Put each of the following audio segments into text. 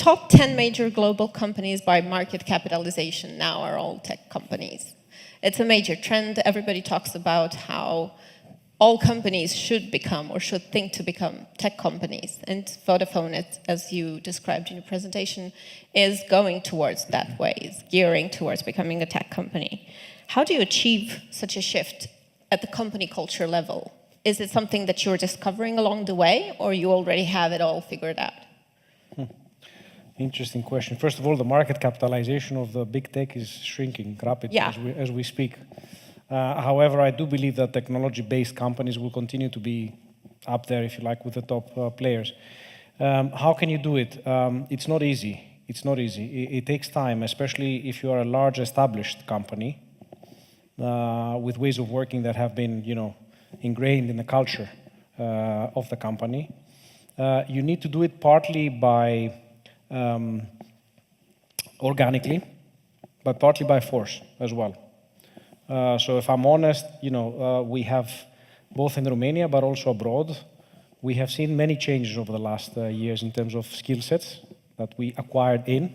top 10 major global companies by market capitalization now are all tech companies. It's a major trend. Everybody talks about how all companies should become or should think to become tech companies. And Vodafone, as you described in your presentation, is going towards that way, is gearing towards becoming a tech company. How do you achieve such a shift at the company culture level? Is it something that you're discovering along the way, or you already have it all figured out? Interesting question. First of all, the market capitalization of the big tech is shrinking rapidly as we speak. However, I do believe that technology-based companies will continue to be up there, if you like, with the top players. How can you do it? It's not easy. It's not easy. It takes time, especially if you are a large established company with ways of working that have been, ingrained in the culture of the company. You need to do it partly by organically, but partly by force as well. So if I'm honest, we have, both in Romania but also abroad, we have seen many changes over the last years in terms of skill sets that we acquired in.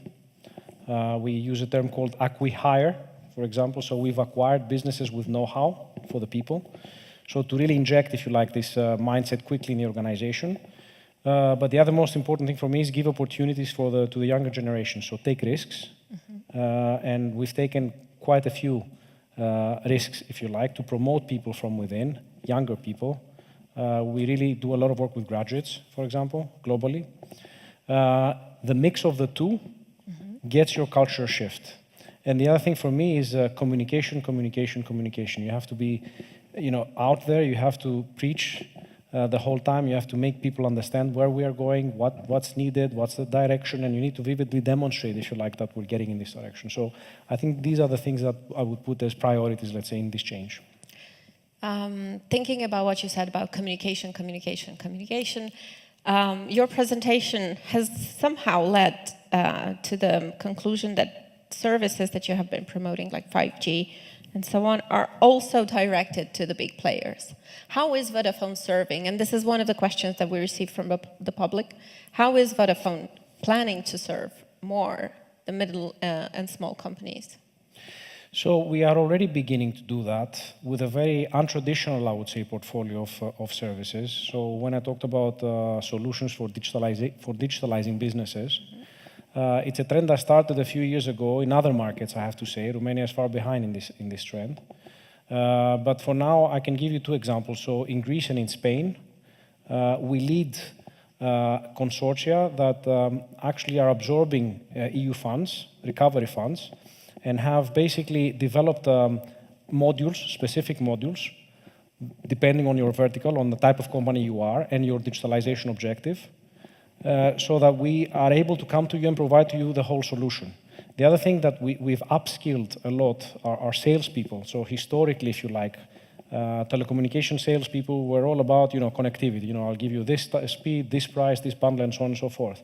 We use a term called acqui-hire, for example. So we've acquired businesses with know-how for the people. So to really inject, if you like, this mindset quickly in the organization. But the other most important thing for me is give opportunities to the younger generation. So take risks. And we've taken quite a few risks, if you like, to promote people from within, younger people. We really do a lot of work with graduates, for example, globally. The mix of the two gets your culture shift. And the other thing for me is communication. You have to be, out there. You have to preach the whole time. You have to make people understand where we are going, what's needed, what's the direction, and you need to vividly demonstrate, if you like, that we're getting in this direction. So I think these are the things that I would put as priorities, let's say, in this change. Thinking about what you said about communication, your presentation has somehow led to the conclusion that services that you have been promoting, like 5G and so on, are also directed to the big players. How is Vodafone serving? And this is one of the questions that we received from the public. How is Vodafone planning to serve more the middle and small companies? So we are already beginning to do that with a very untraditional, I would say, portfolio of services. So when I talked about solutions for digitalizing businesses, it's a trend that started a few years ago in other markets, I have to say. Romania is far behind in this trend. But for now, I can give you two examples. So in Greece and in Spain, we lead consortia that actually are absorbing EU funds, recovery funds, and have basically developed specific modules, depending on your vertical, on the type of company you are, and your digitalization objective, so that we are able to come to you and provide to you the whole solution. The other thing that we've upskilled a lot are our salespeople. So historically, if you like, telecommunication salespeople were all about, connectivity. I'll give you this speed, this price, this bundle, and so on and so forth.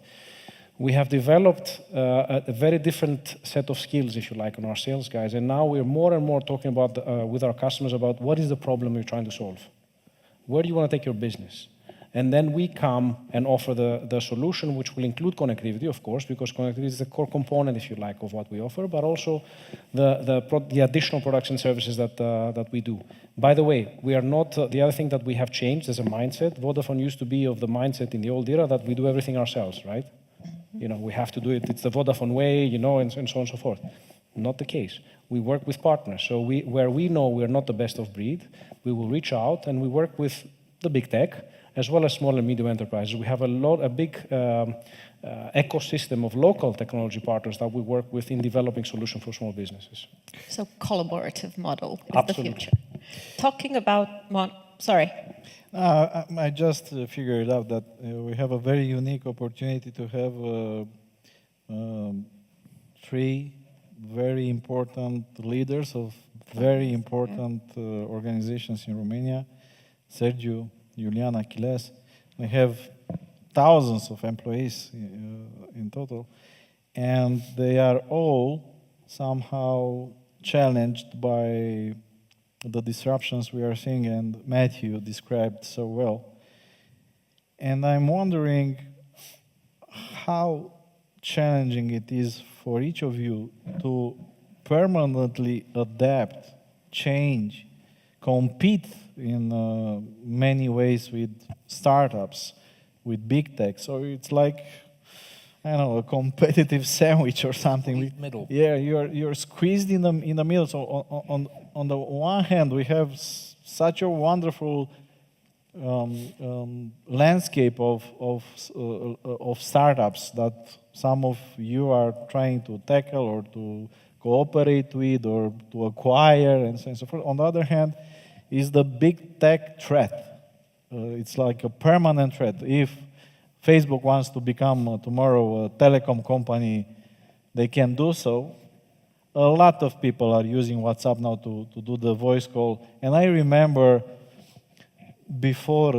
We have developed a very different set of skills, if you like, on our sales guys. And now we're more and more talking about with our customers about what is the problem you're trying to solve? Where do you want to take your business? And then we come and offer the solution, which will include connectivity, of course, because connectivity is the core component, if you like, of what we offer, but also the additional products and services that we do. By the way, we are not, the other thing that we have changed as a mindset, Vodafone used to be of the mindset in the old era that we do everything ourselves, right? We have to do it, it's the Vodafone way, and so on and so forth. Not the case. We work with partners. So where we know we're not the best of breed, we will reach out and we work with the big tech, as well as small and medium enterprises. We have a big ecosystem of local technology partners that we work with in developing solutions for small businesses. So collaborative model is Absolutely. the future. Talking about, sorry. I just figured out that we have a very unique opportunity to have three very important leaders of very important organizations in Romania, Sergiu, Iulian, Achilles. We have thousands of employees in total, and they are all somehow challenged by the disruptions we are seeing, and Matthew described so well. And I'm wondering how challenging it is for each of you to permanently adapt, change, compete in many ways with startups, with big tech. So it's like, I don't know, a competitive sandwich or something. Middle. Yeah, you're squeezed in the middle. So on the one hand, we have such a wonderful landscape of startups that some of you are trying to tackle or to cooperate with or to acquire and so on and so forth. On the other hand, is the big tech threat. It's like a permanent threat. If Facebook wants to become tomorrow a telecom company, they can do so. A lot of people are using WhatsApp now to do the voice call. And I remember before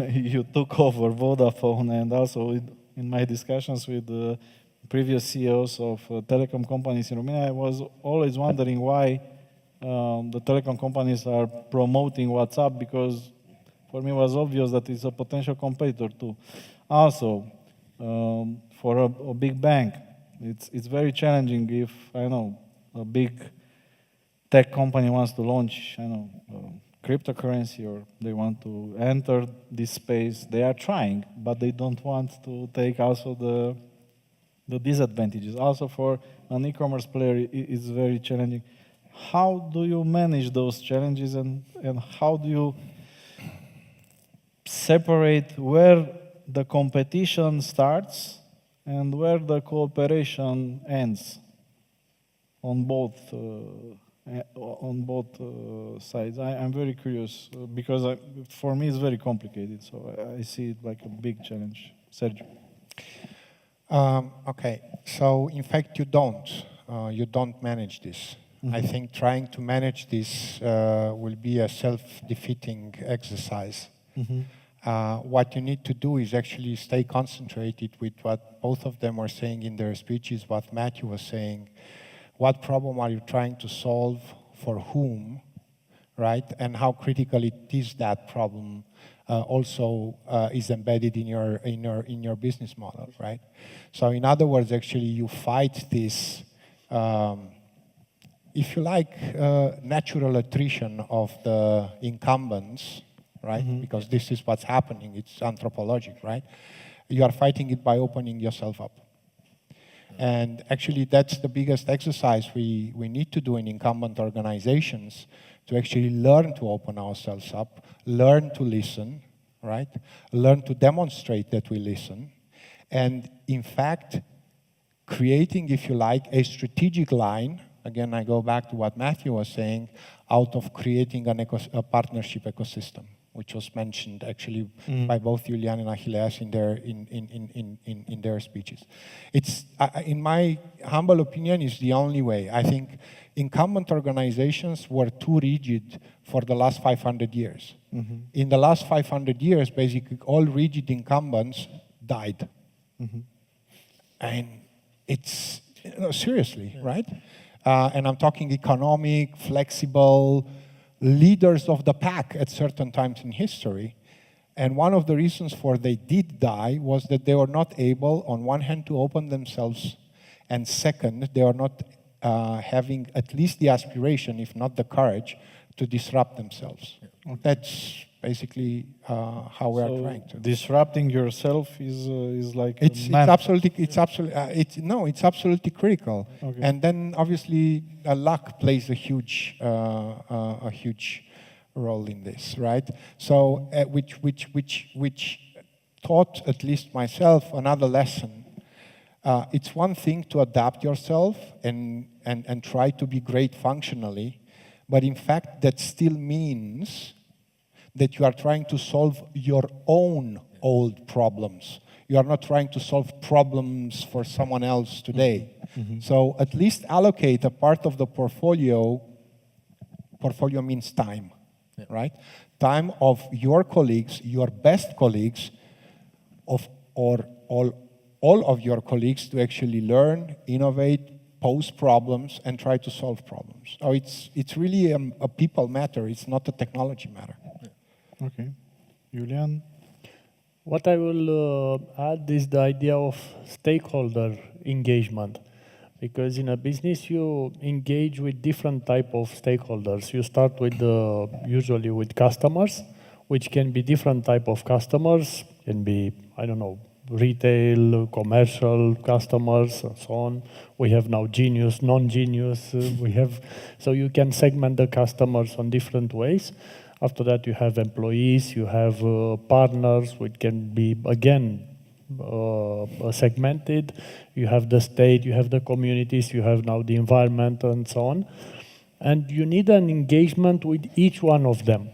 you took over Vodafone, and also in my discussions with the previous CEOs of telecom companies in Romania, I was always wondering why the telecom companies are promoting WhatsApp, because for me it was obvious that it's a potential competitor too. Also, for a big bank, it's very challenging if, I know, a big tech company wants to launch, I know, cryptocurrency, or they want to enter this space. They are trying, but they don't want to take also the disadvantages. Also for an e-commerce player, it's very challenging. How do you manage those challenges, and how do you separate where the competition starts and where the cooperation ends on both sides? I'm very curious because for me it's very complicated. So I see it like a big challenge. Sergio. Okay, so in fact you don't manage this. I think trying to manage this will be a self-defeating exercise. What you need to do is actually stay concentrated with what both of them were saying in their speeches, what Matthew was saying. What problem are you trying to solve, for whom, right? And how critical it is that problem also is embedded in your business model, right? So in other words, actually you fight this, if you like, natural attrition of the incumbents, right? Because this is what's happening, it's anthropologic, right? You are fighting it by opening yourself up. And actually that's the biggest exercise we need to do in incumbent organizations, to actually learn to open ourselves up, learn to listen, right? Learn to demonstrate that we listen. And in fact, creating, if you like, a strategic line, again, I go back to what Matthew was saying, out of creating a partnership ecosystem, which was mentioned actually by both Julian and Achilles in their speeches. It's, in my humble opinion, is the only way. I think incumbent organizations were too rigid for the last 500 years. In the last 500 years, basically all rigid incumbents died. And it's, seriously, right? And I'm talking economic, flexible, leaders of the pack at certain times in history. And one of the reasons for they did die was that they were not able, on one hand, to open themselves, and second, they are not having at least the aspiration, if not the courage, to disrupt themselves. That's basically how we are trying to. Disrupting yourself is like it's absolutely critical. Okay. And then obviously luck plays a huge role in this, right? So which taught at least myself another lesson. It's one thing to adapt yourself and try to be great functionally, but in fact that still means that you are trying to solve your own old problems. You are not trying to solve problems for someone else today. So at least allocate a part of the portfolio. Portfolio means time, right? Time of your colleagues, your best colleagues, or all of your colleagues, to actually learn, innovate, pose problems, and try to solve problems. So it's really a people matter. It's not a technology matter. Okay. Julian? What I will add is the idea of stakeholder engagement. Because in a business, you engage with different type of stakeholders. You start with usually with customers, which can be different type of customers. Can be, I don't know, retail, commercial customers, and so on. We have now genius, non-genius. So you can segment the customers on different ways. After that, you have employees, you have partners, which can be, again, segmented. You have the state, you have the communities, you have now the environment, and so on. And you need an engagement with each one of them.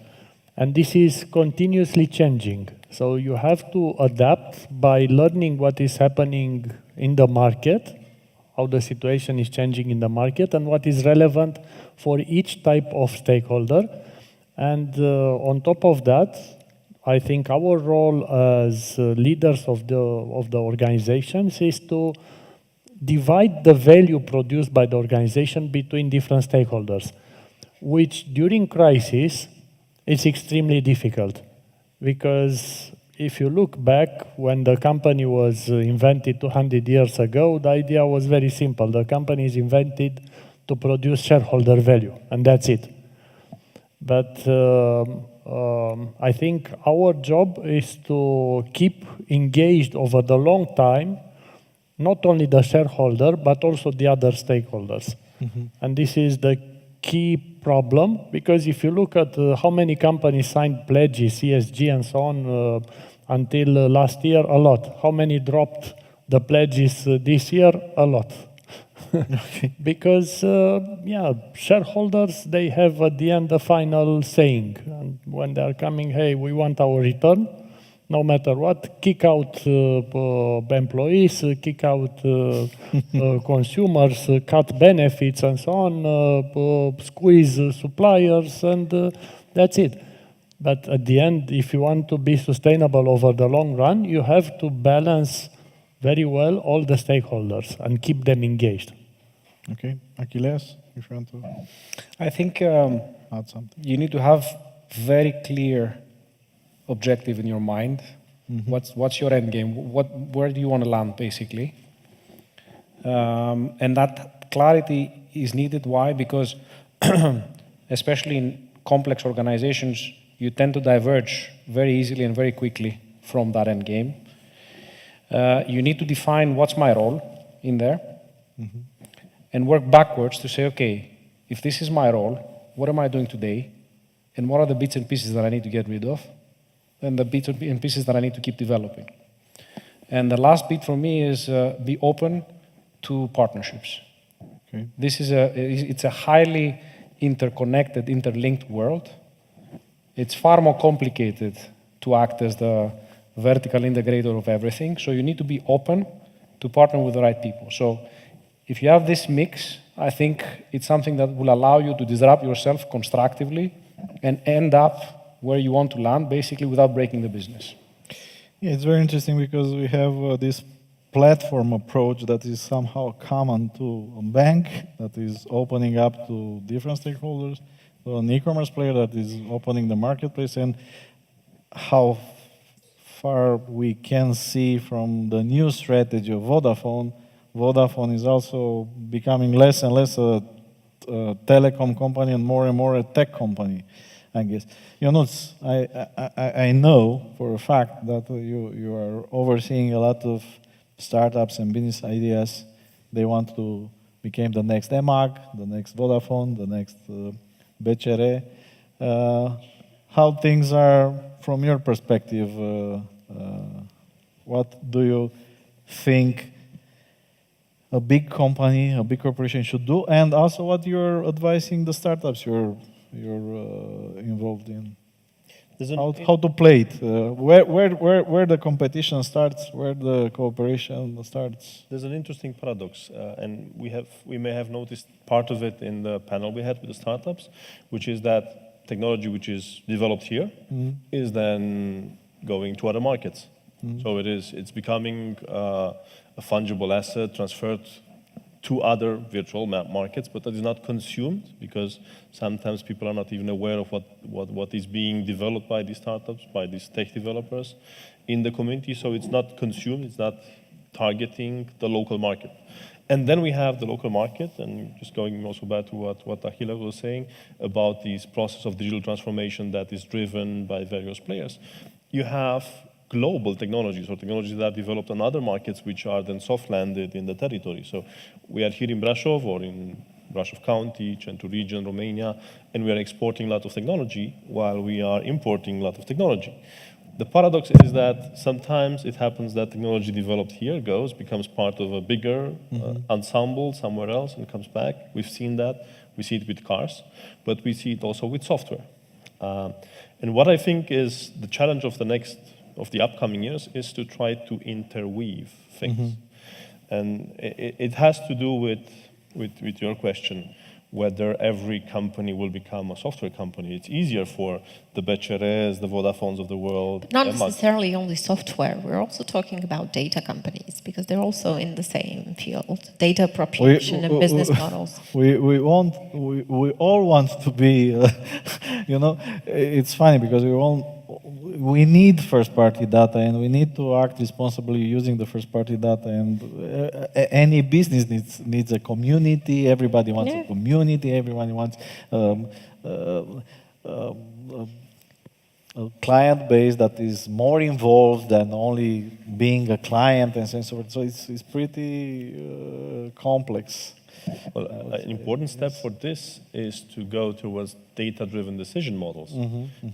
And this is continuously changing. So you have to adapt by learning what is happening in the market, how the situation is changing in the market, and what is relevant for each type of stakeholder. And on top of that, I think our role as leaders of the organizations is to divide the value produced by the organization between different stakeholders, which during crisis is extremely difficult. Because if you look back when the company was invented 200 years ago, the idea was very simple. The company is invented to produce shareholder value, and that's it. But I think our job is to keep engaged over the long time, not only the shareholder, but also the other stakeholders. Mm-hmm. And this is the key problem, because if you look at how many companies signed pledges, ESG and so on, until last year, a lot. How many dropped the pledges this year? A lot. Okay. Because, shareholders, they have at the end the final saying. And when they are coming, hey, we want our return, no matter what, kick out employees, kick out consumers, cut benefits and so on, squeeze suppliers, and that's it. But at the end, if you want to be sustainable over the long run, you have to balance very well all the stakeholders and keep them engaged. Okay. Achilles, if you want to I think add something. you need to have very clear objective in your mind. Mm-hmm. What's your end game? Where do you want to land, basically? And that clarity is needed. Why? Because especially in complex organizations, you tend to diverge very easily and very quickly from that end game. You need to define what's my role in there, mm-hmm, and work backwards to say, okay, if this is my role, what am I doing today? And what are the bits and pieces that I need to get rid of? And the bits and pieces that I need to keep developing. And the last bit for me is be open to partnerships. Okay. It's a highly interconnected, interlinked world. It's far more complicated to act as the vertical integrator of everything. So you need to be open to partner with the right people. So if you have this mix, I think it's something that will allow you to disrupt yourself constructively and end up where you want to land, basically, without breaking the business. Yeah, it's very interesting because we have this platform approach that is somehow common to a bank that is opening up to different stakeholders, to an e-commerce player that is opening the marketplace, and how far we can see from the new strategy of Vodafone. Vodafone is also becoming less and less a telecom company and more a tech company, I guess. Ionuț, I know for a fact that you are overseeing a lot of startups and business ideas. They want to become the next EMAG, the next Vodafone, the next BCR. How things are from your perspective? What do you think a big company, a big corporation should do, and also what you're advising the startups you're involved in? How to play it? Where the competition starts, where the cooperation starts? There's an interesting paradox, and we may have noticed part of it in the panel we had with the startups, which is that technology which is developed here is then going to other markets. So it's becoming a fungible asset transferred to other virtual markets, but that is not consumed because sometimes people are not even aware of what is being developed by these startups, by these tech developers in the community. So it's not consumed, it's not targeting the local market. And then we have the local market, and just going also back to what Achille was saying about this process of digital transformation that is driven by various players. You have global technologies or technologies that are developed on other markets which are then soft landed in the territory. So we are here in Brașov or in Brașov County, Centru region, Romania, and we are exporting a lot of technology while we are importing a lot of technology. The paradox is that sometimes it happens that technology developed here becomes part of a bigger ensemble somewhere else and comes back. We've seen that. We see it with cars, but we see it also with software. And what I think is the challenge of the upcoming years is to try to interweave things. And it has to do with your question, whether every company will become a software company. It's easier for the Beceres, the Vodafones of the world. Not necessarily only software. We're also talking about data companies because they're also in the same field. Data appropriation and business models. We all want to be, it's funny because we need first-party data and we need to act responsibly using the first-party data, and any business needs a community. Everybody wants a community. Everyone wants a client base that is more involved than only being a client and so forth. So it's pretty complex. Well, an important step for this is to go towards data-driven decision models.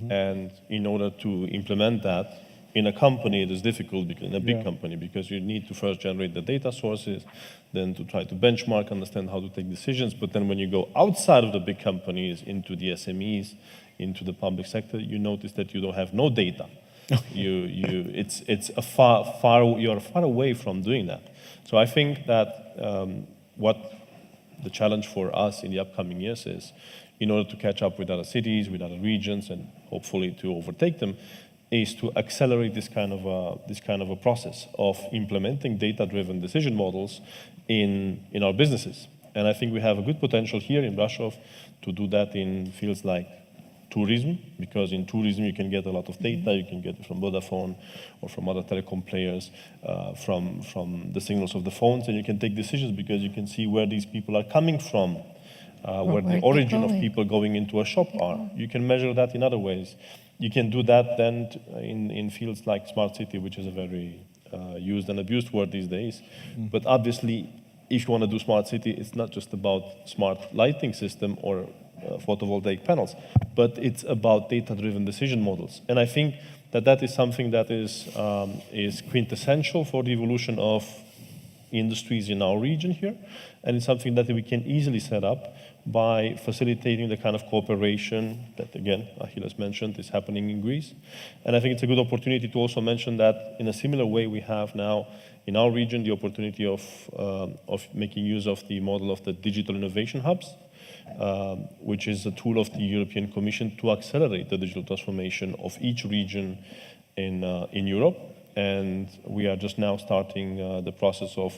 And in order to implement that in a company, it is difficult in a big company because you need to first generate the data sources, then to try to benchmark, understand how to take decisions. But then when you go outside of the big companies into the SMEs, into the public sector, you notice that you don't have no data. You're far away from doing that. So I think that what the challenge for us in the upcoming years is, in order to catch up with other cities, with other regions, and hopefully to overtake them, is to accelerate this kind of a process of implementing data-driven decision models in our businesses. And I think we have a good potential here in Brașov to do that in fields like tourism, because in tourism you can get a lot of data. You can get it from Vodafone or from other telecom players, from the signals of the phones, and you can take decisions because you can see where these people are coming from, where the origin of people going into a shop are. You can measure that in other ways. You can do that then in fields like smart city, which is a very used and abused word these days. But obviously, if you want to do smart city, it's not just about smart lighting system or photovoltaic panels, but it's about data-driven decision models. And I think that is something that is quintessential for the evolution of industries in our region here, and it's something that we can easily set up by facilitating the kind of cooperation that, again, Achilles mentioned is happening in Greece. And I think it's a good opportunity to also mention that in a similar way we have now in our region the opportunity of making use of the model of the digital innovation hubs, which is a tool of the European Commission to accelerate the digital transformation of each region in Europe. And we are just now starting the process of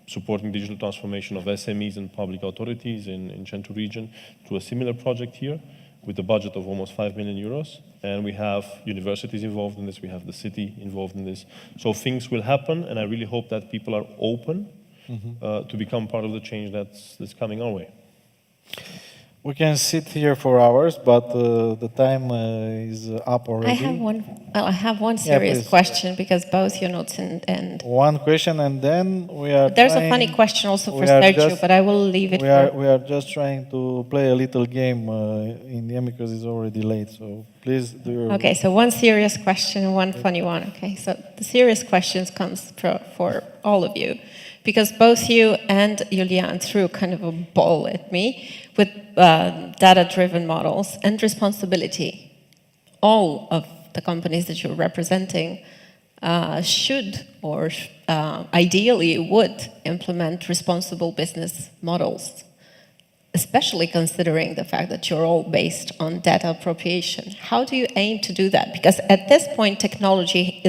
supporting digital transformation of SMEs and public authorities in Centru region through a similar project here with a budget of almost 5 million euros. And we have universities involved in this, we have the city involved in this. So things will happen, and I really hope that people are open to become part of the change that's coming our way. We can sit here for hours, but the time is up already. I have one serious question, because both Ionuț and one question, and then we are. There's a funny question also for Sergio, but I will leave it. We are just trying to play a little game in the end because it's already late. So please do your. Okay, so one serious question and one funny one. Okay, so the serious questions comes for all of you, because both you and Julian threw kind of a ball at me with data-driven models and responsibility. All of the companies that you're representing should or ideally would implement responsible business models, especially considering the fact that you're all based on data appropriation. How do you aim to do that? Because at this point, technology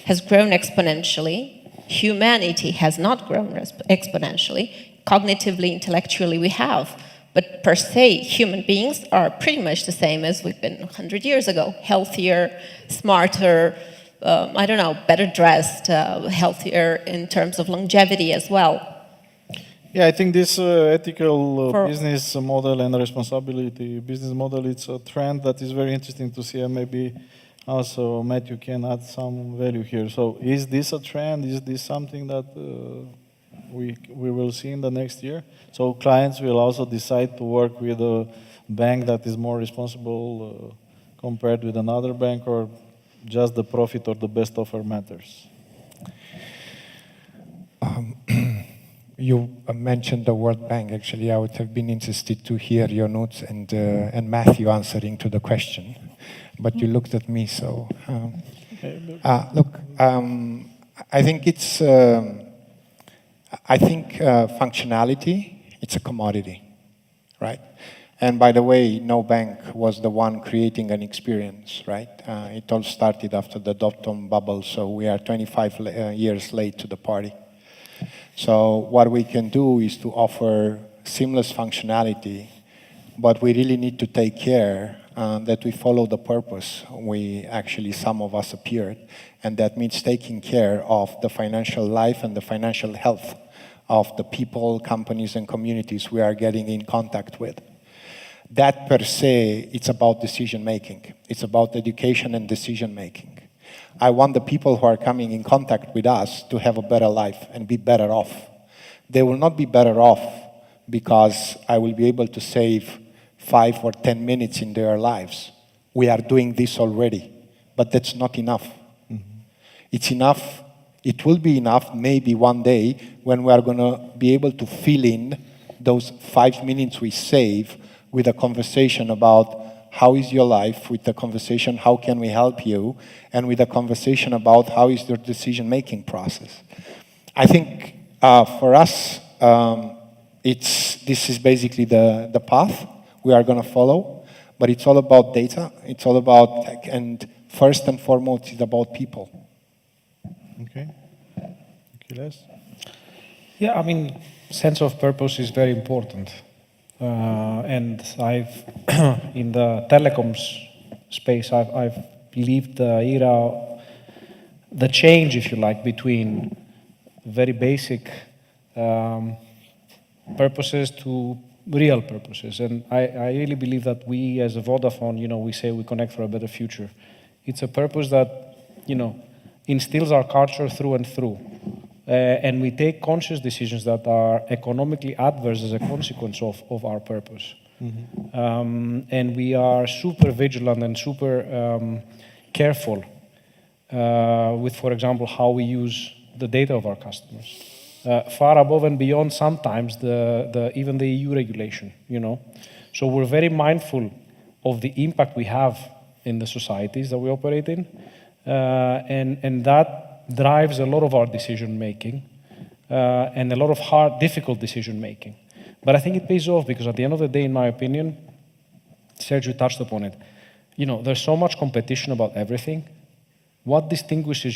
has grown exponentially. humanity has not grown exponentially. Cognitively, intellectually, we have. But per se, human beings are pretty much the same as we've been 100 years ago. Healthier, smarter, I don't know, better dressed, healthier in terms of longevity as well. Yeah, I think this ethical business model and responsibility business model, it's a trend that is very interesting to see, and maybe also Matthew can add some value here. So is this a trend? Is this something that we will see in the next year? So clients will also decide to work with a bank that is more responsible compared with another bank, or just the profit or the best offer matters? You mentioned the word bank. Actually, I would have been interested to hear your notes and Matthew answering to the question, but you looked at me, so. Look, I think it's. I think functionality, it's a commodity, right? And by the way, no bank was the one creating an experience, right? It all started after the dot-com bubble, so we are 25 years late to the party. So what we can do is to offer seamless functionality, but we really need to take care that we follow the purpose. Some of us appeared, and that means taking care of the financial life and the financial health of the people, companies, and communities we are getting in contact with. That per se, it's about decision making. It's about education and decision making. I want the people who are coming in contact with us to have a better life and be better off. They will not be better off because I will be able to save 5 or 10 minutes in their lives. We are doing this already, but that's not enough. It's enough, it will be enough maybe one day when we are going to be able to fill in those 5 minutes we save with a conversation about how is your life, with the conversation how can we help you, and with a conversation about how is your decision-making process. I think for us, this is basically the path we are going to follow, but it's all about data, it's all about tech, and first and foremost, it's about people. Okay. Achilles? Yeah, I mean, sense of purpose is very important. And I've, in the telecoms space, I've lived the era, the change, if you like, between very basic purposes to real purposes. And I really believe that we, as a Vodafone, we say we connect for a better future. It's a purpose that, instills our culture through and through. And we take conscious decisions that are economically adverse as a consequence of our purpose. And we are super vigilant and super careful with, for example, how we use the data of our customers. Far above and beyond sometimes even the EU regulation, So we're very mindful of the impact we have in the societies that we operate in. And that drives a lot of our decision making and a lot of hard, difficult decision making. But I think it pays off because at the end of the day, in my opinion, Sergio touched upon it. There's so much competition about everything. What distinguishes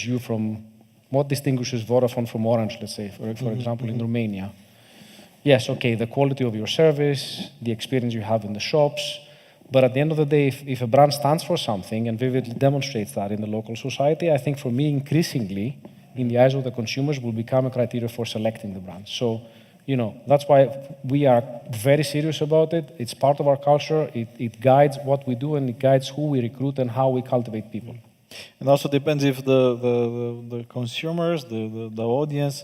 Vodafone from Orange, let's say, for example, in Romania? Yes, okay, the quality of your service, the experience you have in the shops. But at the end of the day, if a brand stands for something and vividly demonstrates that in the local society, I think for me, increasingly, in the eyes of the consumers, will become a criteria for selecting the brand. So, that's why we are very serious about it. It's part of our culture. It guides what we do, and it guides who we recruit and how we cultivate people. And also depends if the consumers, the audience,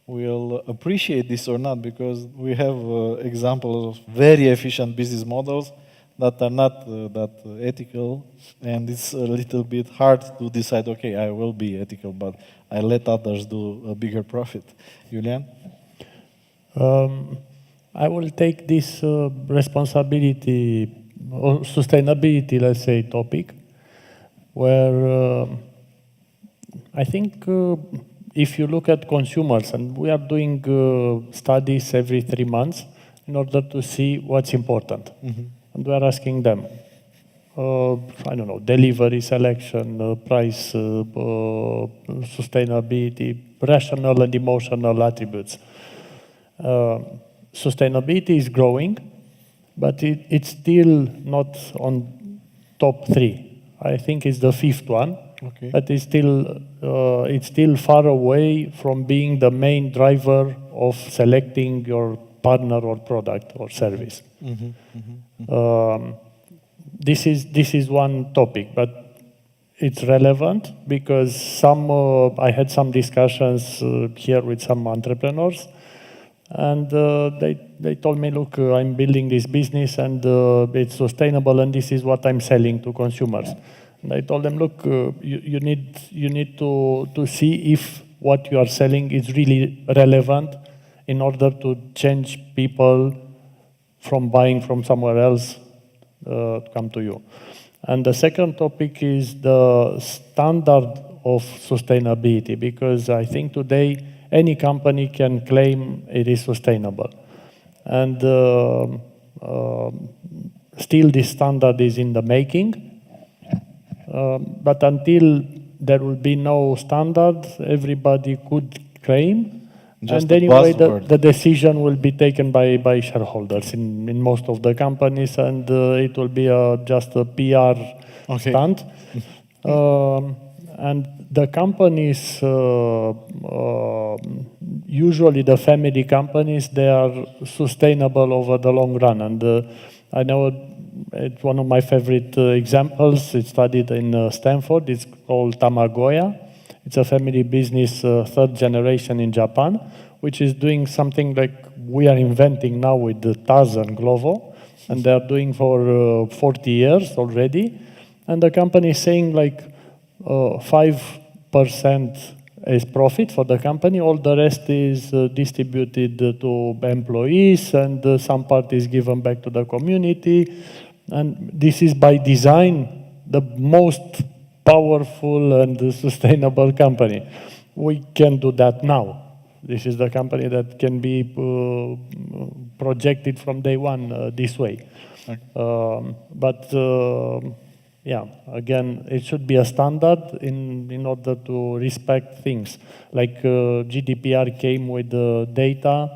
will appreciate this or not, because we have examples of very efficient business models that are not that ethical, and it's a little bit hard to decide, okay, I will be ethical, but I let others do a bigger profit. Julian? I will take this responsibility or sustainability, let's say, topic, where I think if you look at consumers, and we are doing studies every 3 months in order to see what's important. And we are asking them, I don't know, delivery, selection, price, sustainability, rational and emotional attributes. Sustainability is growing, but it's still not on top 3. I think it's the 5th one. Okay. But it's still far away from being the main driver of selecting your partner or product or service. This is one topic, but it's relevant because I had some discussions here with some entrepreneurs, and they told me, look, I'm building this business and it's sustainable, and this is what I'm selling to consumers. And I told them, look, you need to see if what you are selling is really relevant in order to change people from buying from somewhere else to come to you. And the second topic is the standard of sustainability, because I think today any company can claim it is sustainable. And still this standard is in the making. But until there will be no standard, everybody could claim. Just and anyway, buzzword. the decision will be taken by shareholders in most of the companies, and it will be just a PR stunt. And the companies, usually the family companies, they are sustainable over the long run. And I know it's one of my favorite examples. It's studied in Stanford. It's called Tamagoya. It's a family business, 3rd generation in Japan, which is doing something like we are inventing now with the Taz and Glovo, and they are doing for 40 years already. And the company is saying like 5% is profit for the company. All the rest is distributed to employees, and some part is given back to the community. And this is by design the most powerful and sustainable company. We can do that now. This is the company that can be projected from day one this way. Yeah, again, it should be a standard in order to respect things. Like GDPR came with data,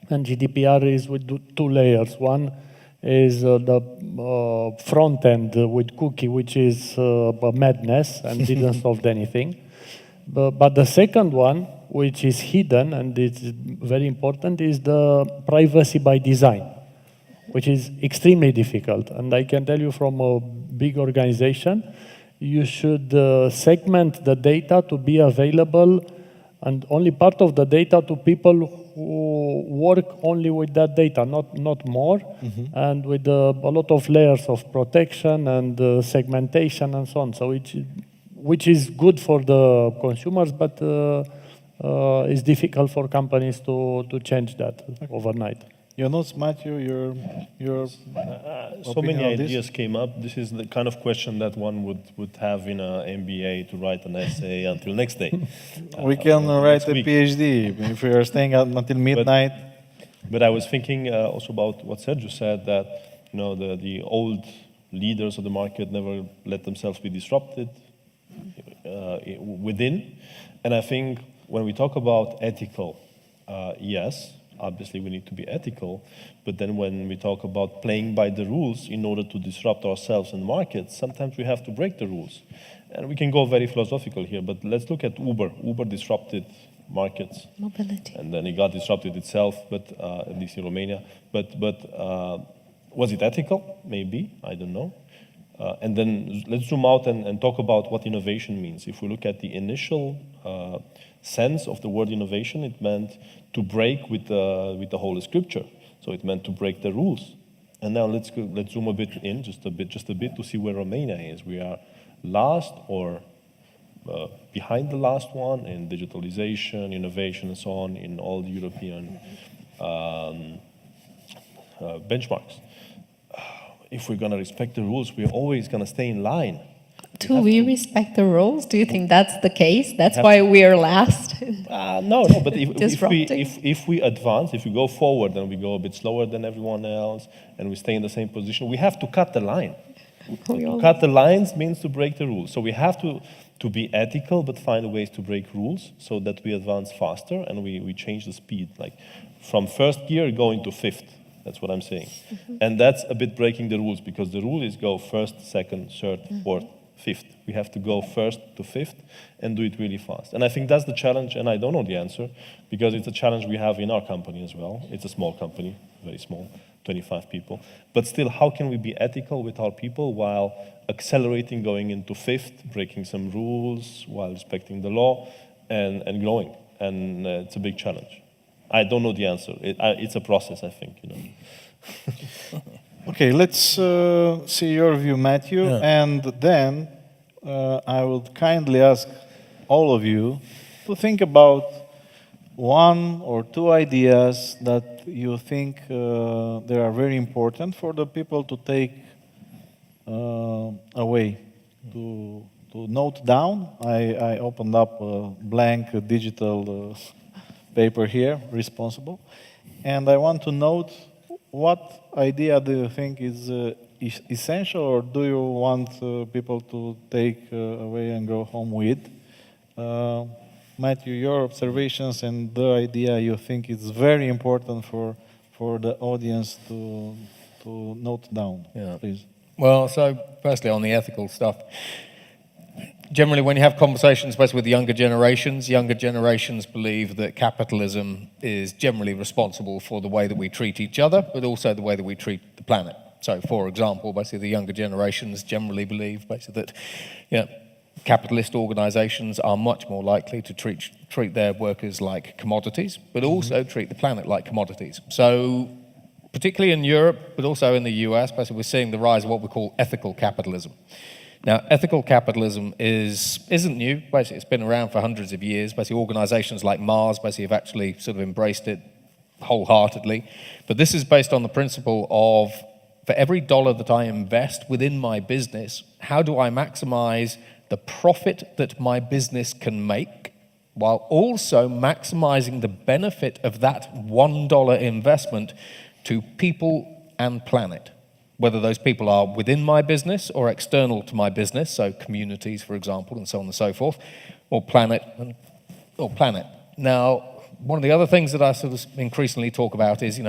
and GDPR is with 2 layers. One is the front end with cookie, which is a madness and didn't solve anything. But the second one, which is hidden and it's very important, is the privacy by design, which is extremely difficult. And I can tell you from a big organization, you should segment the data to be available, and only part of the data to people who work only with that data, not more, and with a lot of layers of protection and segmentation and so on. So which is good for the consumers, but it's difficult for companies to change that overnight. Your notes, Matthew, your so many opinion on this? ideas came up. This is the kind of question that one would have in an MBA to write an essay until next day. We can write a week. PhD if we are staying out until midnight. But I was thinking also about what Sergio said, that the old leaders of the market never let themselves be disrupted within. And I think when we talk about ethical, yes, obviously we need to be ethical, but then when we talk about playing by the rules in order to disrupt ourselves in the market, sometimes we have to break the rules. And we can go very philosophical here, but let's look at Uber. Uber disrupted markets. Mobility. And then it got disrupted itself, but at least in Romania. But was it ethical? Maybe, I don't know. And then let's zoom out and talk about what innovation means. If we look at the initial sense of the word innovation, it meant to break with the Holy Scripture. So it meant to break the rules. And now let's zoom a bit in, just a bit, to see where Romania is. We are last or behind the last one in digitalization, innovation, and so on in all the European benchmarks. If we're going to respect the rules, we're always going to stay in line. Do we respect the rules? Do you think that's the case? That's why we are last? No, but if we advance, if we go forward and we go a bit slower than everyone else and we stay in the same position, we have to cut the line. To cut the lines means to break the rules. So we have to be ethical, but find ways to break rules so that we advance faster and we change the speed. Like from first gear going to fifth. That's what I'm saying. And that's a bit breaking the rules because the rule is go first, second, third, fourth, fifth. We have to go first to fifth and do it really fast. And I think that's the challenge, and I don't know the answer because it's a challenge we have in our company as well. It's a small company, very small, 25 people. But still, how can we be ethical with our people while accelerating, going into fifth, breaking some rules, while respecting the law, and growing? And it's a big challenge. I don't know the answer. It's a process, I think. Okay, let's see your view, Matthew, and then I would kindly ask all of you to think about one or two ideas that you think they are very important for the people to take away, to note down. I opened up a blank digital paper here, responsible, and I want to note what idea do you think is essential, or do you want people to take away and go home with? Matthew, your observations and the idea you think is very important for the audience to note down, please. Well, so firstly on the ethical stuff, generally when you have conversations, especially with younger generations believe that capitalism is generally responsible for the way that we treat each other, but also the way that we treat the planet. So, for example, basically the younger generations generally believe basically that capitalist organizations are much more likely to treat their workers like commodities, but also treat the planet like commodities. So, particularly in Europe, but also in the US, basically we're seeing the rise of what we call ethical capitalism. Now, ethical capitalism isn't new. Basically, it's been around for hundreds of years. Basically, organizations like Mars basically have actually sort of embraced it wholeheartedly. But this is based on the principle of, for every dollar that I invest within my business, how do I maximize the profit that my business can make, while also maximizing the benefit of that $1 investment to people and planet? Whether those people are within my business or external to my business, so communities, for example, and so on and so forth, or planet. Now, one of the other things that I sort of increasingly talk about is,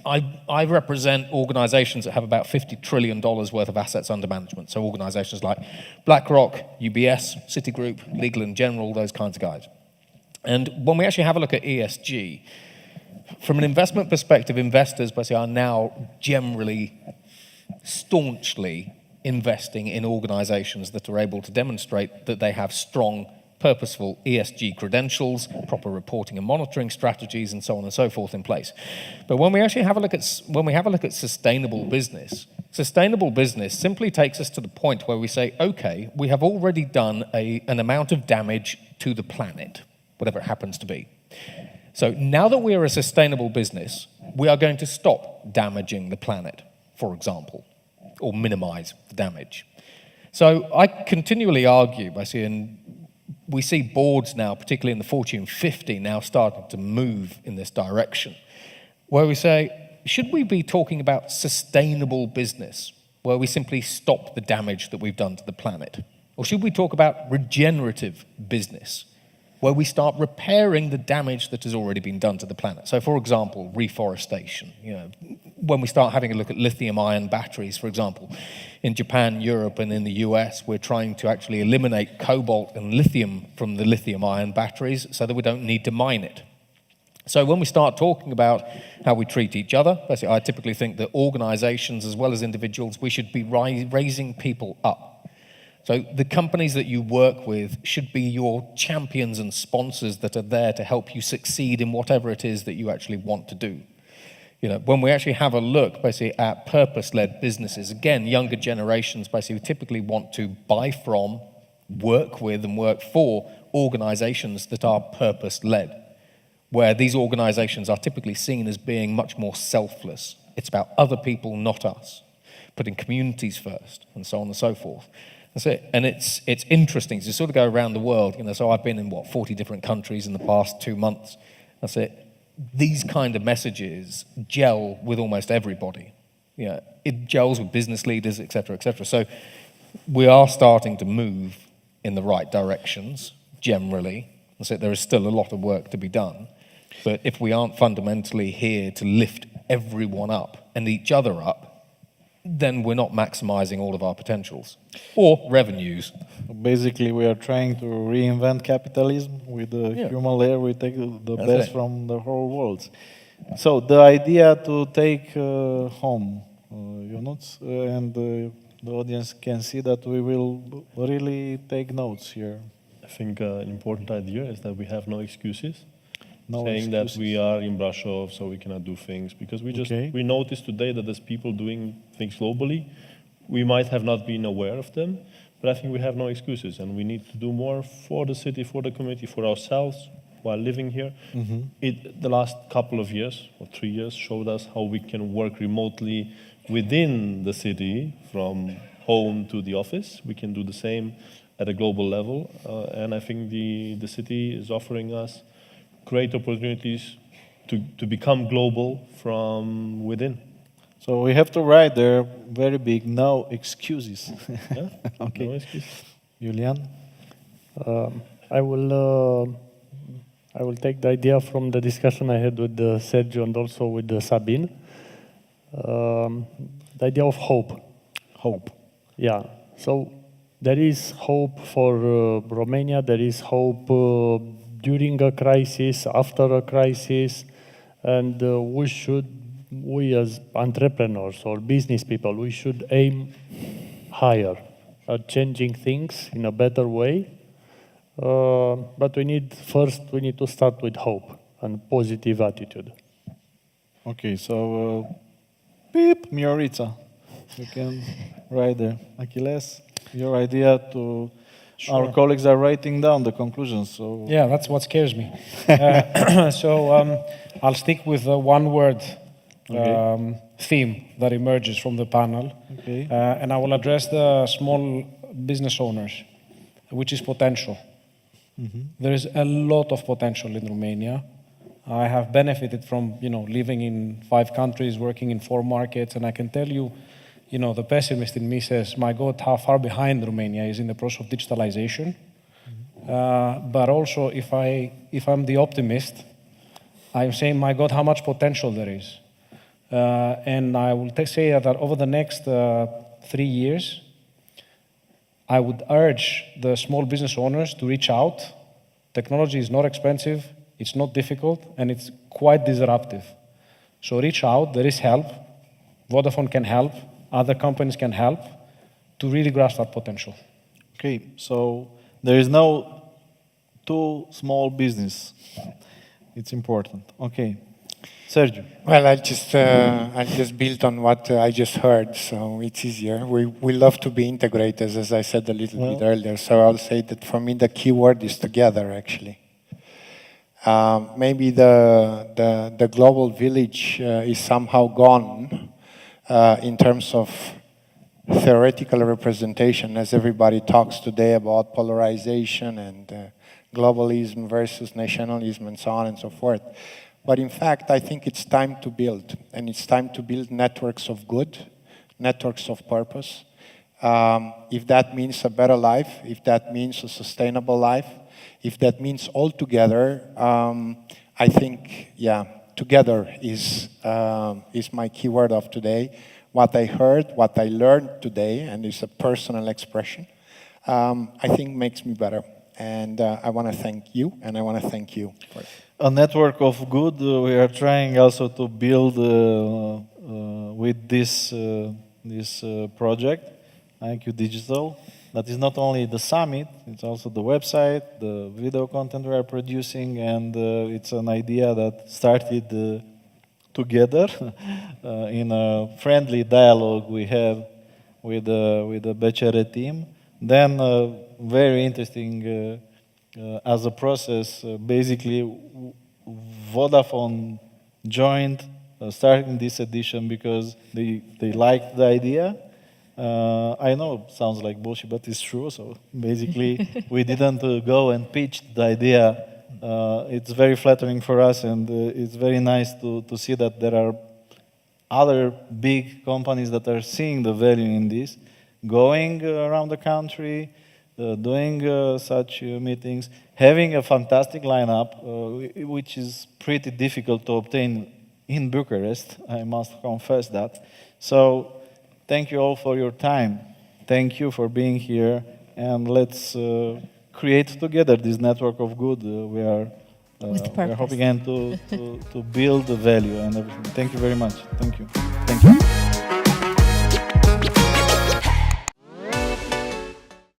I represent organizations that have about $50 trillion worth of assets under management. So organizations like BlackRock, UBS, Citigroup, Legal & General, those kinds of guys. And when we actually have a look at ESG, from an investment perspective, investors basically are now generally staunchly investing in organizations that are able to demonstrate that they have strong, purposeful ESG credentials, proper reporting and monitoring strategies, and so on and so forth in place. But when we actually have a look at sustainable business simply takes us to the point where we say, okay, we have already done an amount of damage to the planet, whatever it happens to be. So now that we are a sustainable business, we are going to stop damaging the planet, for example, or minimize the damage. So I continually argue, basically, and we see boards now, particularly in the Fortune 50, now starting to move in this direction, where we say, should we be talking about sustainable business, where we simply stop the damage that we've done to the planet? Or should we talk about regenerative business, where we start repairing the damage that has already been done to the planet? So, for example, reforestation. When we start having a look at lithium-ion batteries, for example, in Japan, Europe, and in the US, we're trying to actually eliminate cobalt and lithium from the lithium-ion batteries so that we don't need to mine it. So when we start talking about how we treat each other, basically, I typically think that organizations as well as individuals, we should be raising people up. So the companies that you work with should be your champions and sponsors that are there to help you succeed in whatever it is that you actually want to do. When we actually have a look basically at purpose-led businesses, again, younger generations basically typically want to buy from, work with, and work for organizations that are purpose-led, where these organizations are typically seen as being much more selfless. It's about other people, not us, putting communities first, and so on and so forth. That's it. And it's interesting to sort of go around the world. So I've been in 40 different countries in the past 2 months. That's it. These kind of messages gel with almost everybody. it gels with business leaders, et cetera, et cetera. So we are starting to move in the right directions, generally. So there is still a lot of work to be done. But if we aren't fundamentally here to lift everyone up and each other up, then we're not maximizing all of our potentials or revenues. Basically, we are trying to reinvent capitalism with the human layer. We take the best from the whole world. So the idea to take home units, and the audience can see that we will really take notes here. I think an important idea is that we have no excuses. No saying excuses. that we are in Brasov, so we cannot do things, because we noticed today that there's people doing things globally. We might have not been aware of them, but I think we have no excuses, and we need to do more for the city, for the community, for ourselves while living here. The last couple of years, or 3 years, showed us how we can work remotely within the city, from home to the office. We can do the same at a global level, and I think the city is offering us great opportunities to become global from within. So we have to write there very big, no excuses. Yeah? Okay. No excuses. Julian? I will take the idea from the discussion I had with Sergio and also with Sabine. The idea of hope. Hope. Yeah. So there is hope for Romania. There is hope during a crisis, after a crisis, and we as entrepreneurs or business people, we should aim higher at changing things in a better way. But we need to start with hope and positive attitude. Okay, so beep, Miorica. You can write there. Achilles, your idea to... Sure. Our colleagues are writing down the conclusions, so... Yeah, that's what scares me. So I'll stick with the one word theme that emerges from the panel. Okay. And I will address the small business owners, which is potential. There is a lot of potential in Romania. I have benefited from, living in 5 countries, working in 4 markets, and I can tell you, the pessimist in me says, my God, how far behind Romania is in the process of digitalization. But also, if I'm the optimist, I'm saying, my God, how much potential there is. And I will say that over the next 3 years, I would urge the small business owners to reach out. Technology is not expensive, it's not difficult, and it's quite disruptive. So reach out, there is help. Vodafone can help, other companies can help to really grasp that potential. Okay, so there is no too small business. It's important. Okay. Sergio. Well, I'll just build on what I just heard, so it's easier. We love to be integrators, as I said a little bit earlier. So I'll say that for me the key word is together, actually. Maybe the global village is somehow gone in terms of theoretical representation, as everybody talks today about polarization and globalism versus nationalism and so on and so forth. But in fact, I think it's time to build, and it's time to build networks of good, networks of purpose. If that means a better life, if that means a sustainable life, if that means all together, I think, together is my keyword of today. What I heard, what I learned today, and it's a personal expression, I think makes me better. And I want to thank you, and I want to thank you for it. A network of good, we are trying also to build with this project, IQ Digital. That is not only the summit, it's also the website, the video content we are producing, and it's an idea that started together in a friendly dialogue we have with the Becere team. Then very interesting as a process, basically Vodafone joined starting this edition because they liked the idea. I know it sounds like bullshit, but it's true. So basically, we didn't go and pitch the idea. It's very flattering for us, and it's very nice to see that there are other big companies that are seeing the value in this, going around the country, doing such meetings, having a fantastic lineup, which is pretty difficult to obtain in Bucharest, I must confess that. So thank you all for your time. Thank you for being here, and let's create together this network of good. We are hoping to build the value and everything. Thank you very much. Thank you. Thank you.